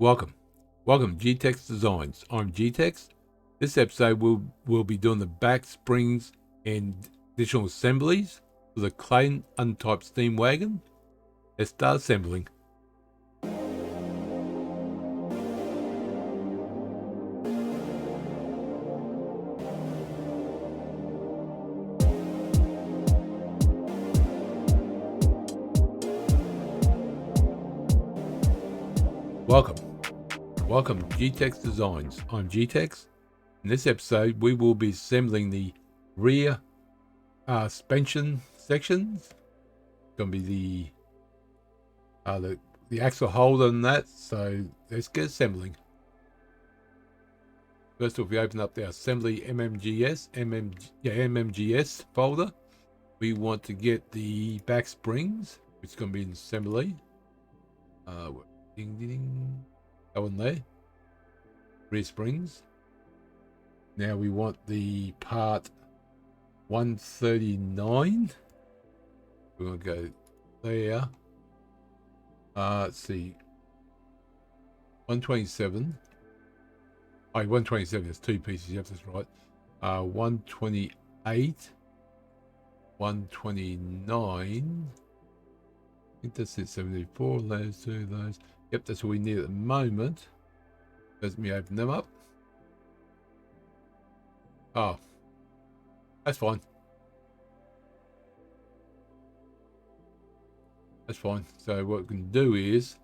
Welcome G-Tex Designs. I'm G-Tex. This episode we'll be doing the back springs and additional assemblies for the Clayton Undertype steam wagon. Let's start assembling. Welcome G-Tex Designs. I'm G-Tex. In this episode we will be assembling the rear suspension sections. It's going to be the axle holder and that, so let's get assembling. First off, we open up the assembly MMGS folder. We want to get the back springs, which is going to be in assembly. Ding ding. That one there. Rear springs. Now we want the part 139. We're going to go there. Let's see. 127. Oh, 127. There's two pieces. Yep, that's right. 128. 129. I think that's it. 74. Those two. Those. Yep, that's what we need at the moment. Let me open them up. Oh, that's fine. That's fine. So what we can do is,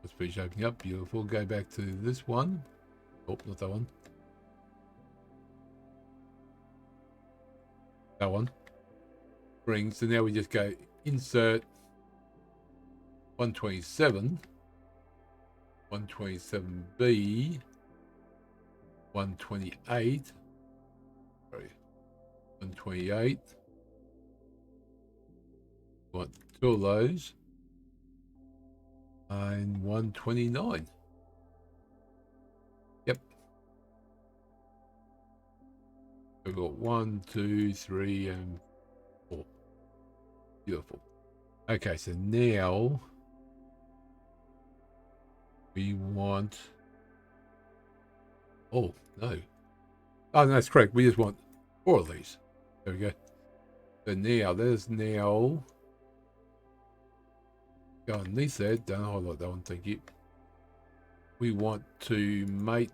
let's finish opening up. Beautiful. Go back to this one. Oh, not that one. That one. Spring. So now we just go insert 127, 127B, 128, sorry, 128. Want two of those, and 129. Yep. We've got 1, 2, 3, and 4. Beautiful. Okay, so now we want, oh no, that's correct, we just want 4 of these. There we go. So now there's now go underneath there. Don't highlight that one, thank you. We want to make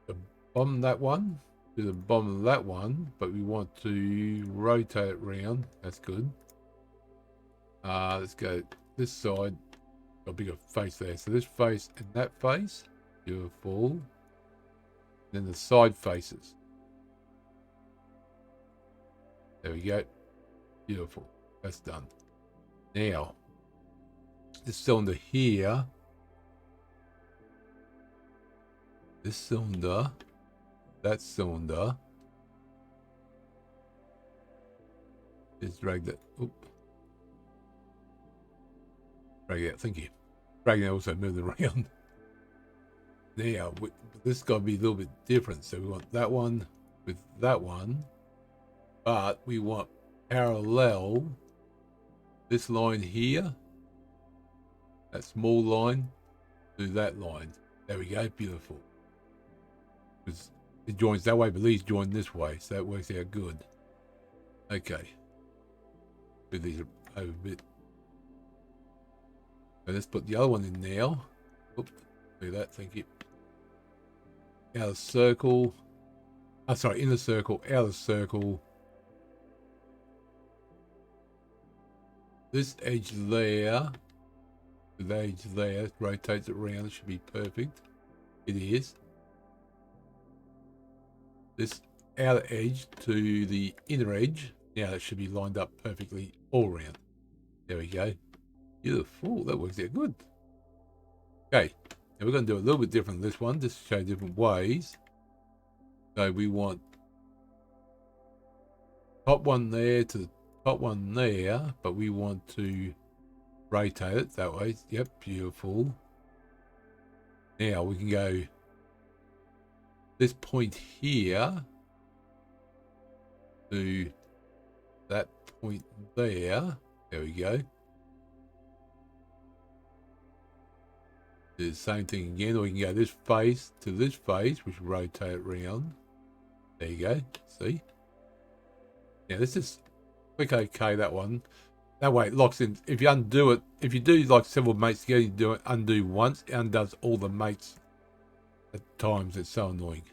the bottom that one to the bottom of that one, but we want to rotate it round. That's good. Let's go this side. A bigger face there, so this face and that face. Beautiful. Then the side faces. There we go. Beautiful. That's done. Now this cylinder here, this cylinder, that cylinder, just drag that. Oop. Drag it out. Thank you. Drag it also moving around. Now this got to be a little bit different. So we want that one with that one, but we want parallel this line here, that small line, to that line. There we go. Beautiful. Because it joins that way, but these join this way, so that works out good. Okay. Move these over a bit. So let's put the other one in now. Oops, do that, thank you. Outer circle. Oh, sorry, inner circle, outer circle. This edge there, the edge there, rotates it around. It should be perfect. It is. This outer edge to the inner edge. Now it should be lined up perfectly all around. There we go. Beautiful. That works out good. Okay. Now we're going to do a little bit different this one, just to show different ways. So we want top one there to the top one there, but we want to rotate it that way. Yep, beautiful. Now we can go this point here to that point there. There we go. Do the same thing again, or we can go this face to this face, which will rotate it around. There you go. See? Now let's just click OK, that one. That way it locks in. If you undo it, if you do like several mates together, you do it undo once, it undoes all the mates at times. It's so annoying.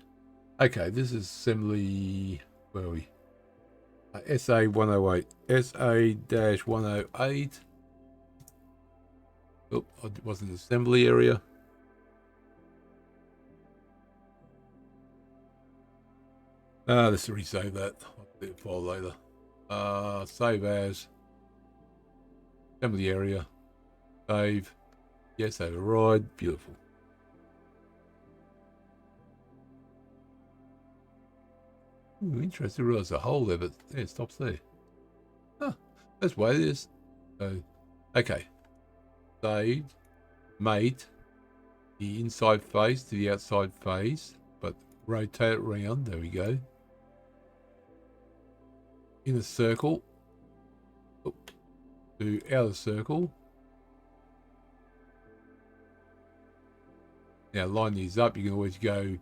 Okay, this is assembly. Where are we? SA108. SA-108. Oh, it wasn't the assembly area. Let's resave that. I'll do it file later. Save as. Assembly area. Save. Yes, override. Beautiful. Ooh, interesting. I realize a hole there, but yeah, it stops there. That's why it is. So, okay. Saved. Mate. The inside face to the outside face, but rotate it around. There we go. In a circle. Oh, to outer circle. Now line these up. You can always go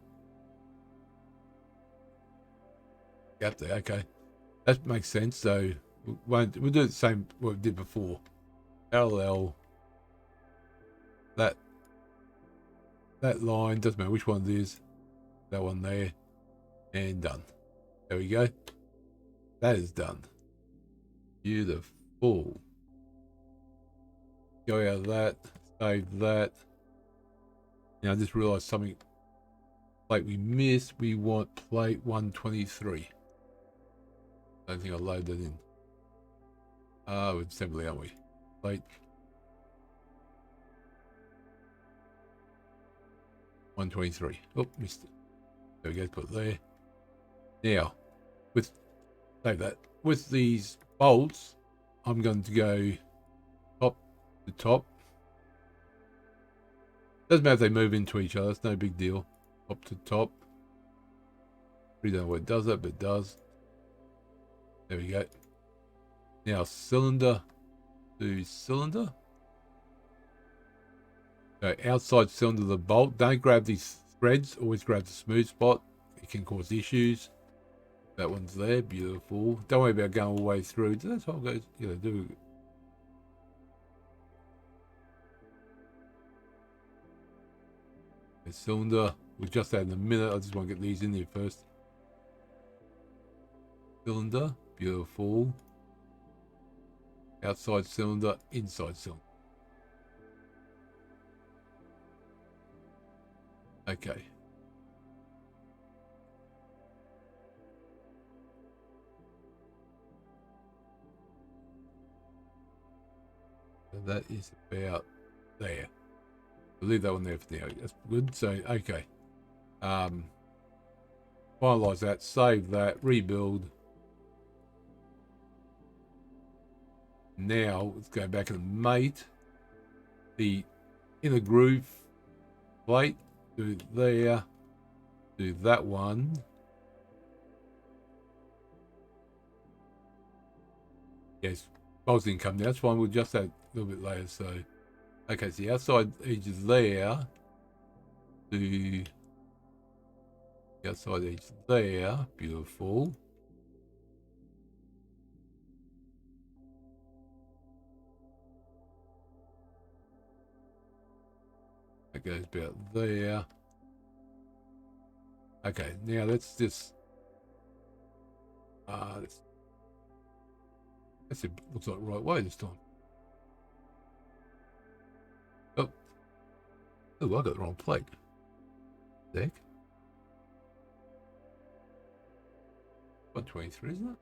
up there. Okay, that makes sense. So we'll do the same what we did before. Parallel. That line doesn't matter which one it is. That one there, and done. There we go. That is done. Beautiful. Go out of that. Save that. Now I just realized something. Plate we missed. We want plate 123. I don't think I'll load that in. With assembly, aren't we? Plate 123. Oh, missed it. There we go. Put it there. Now, save that. With these bolts, I'm going to go top to top. Doesn't matter if they move into each other. It's no big deal. Top to top. Really don't know what it does that, but it does. There we go. Now cylinder to cylinder. So outside cylinder of the bolt. Don't grab these threads. Always grab the smooth spot. It can cause issues. That one's there. Beautiful. Don't worry about going all the way through. That's how it goes. Do. A cylinder. We'll just add in a minute. I just want to get these in there first. Cylinder. Beautiful. Outside cylinder. Inside cylinder. Okay. So that is about there. We'll leave that one there for now. That's good. So, okay. Finalize that. Save that. Rebuild. Now, let's go back and mate the inner groove plate. Do there. Do that one. Yes, bolts didn't come down. That's fine. We'll just add a little bit later. So, okay, so the outside edge is there. Do the outside edge there. Beautiful. That goes about there. Okay, now let's just it looks like the right way this time. Oh, I got the wrong plate. Deck 123, isn't it?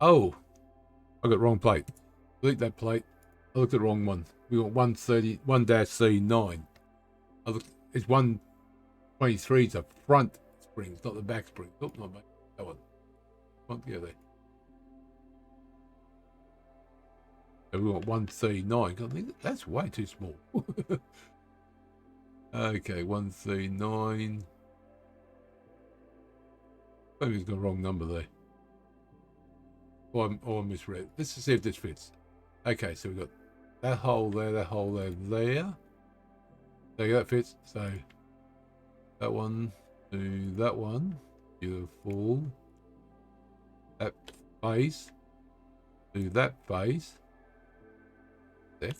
Oh, I got the wrong plate. Delete that plate. I looked at the wrong one. We got 130 1-C9. It's 123. It's a front spring. It's not the back spring. Oh, not that one. Come on, go there. So we want 1C9. I think that's way too small. Okay, 1C9. Maybe it's got the wrong number there. Or I misread. Let's see if this fits. Okay, so we've got that hole there, there. There you go, that fits. So that one to that one. Beautiful. That face to that face. There.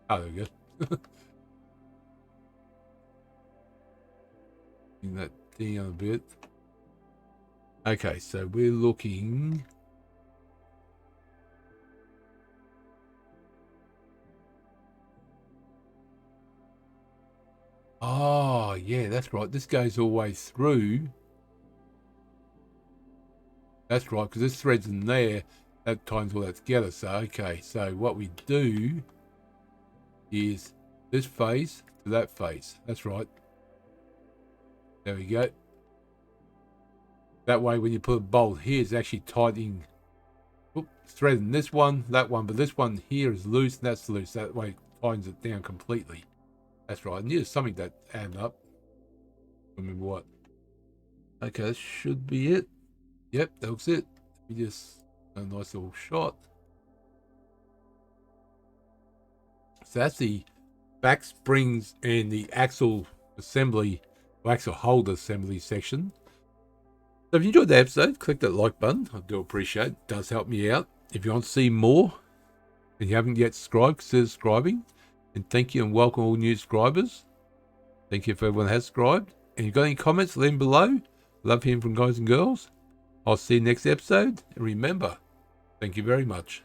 Oh, there we go. Bring that thing on a bit. Okay, so we're looking. Oh, yeah, that's right. This goes all the way through. That's right, because this thread's in there. That ties all that together. So, okay, so what we do is this face to that face. That's right. There we go. That way, when you put a bolt here, it's actually tightening. Threading this one, that one, but this one here is loose and that's loose. That way, it tightens it down completely. That's right. And here's something that add up. Remember what? Okay, that should be it. Yep, that looks it. Let me just a nice little shot. So that's the back springs and the axle assembly, or axle holder assembly section. So if you enjoyed the episode, click that like button. I do appreciate it. It does help me out. If you want to see more and you haven't yet subscribed, consider subscribing. And thank you and welcome all new subscribers. Thank you if everyone has subscribed. And if you've got any comments, leave them below. Love hearing from guys and girls. I'll see you next episode. And remember, thank you very much.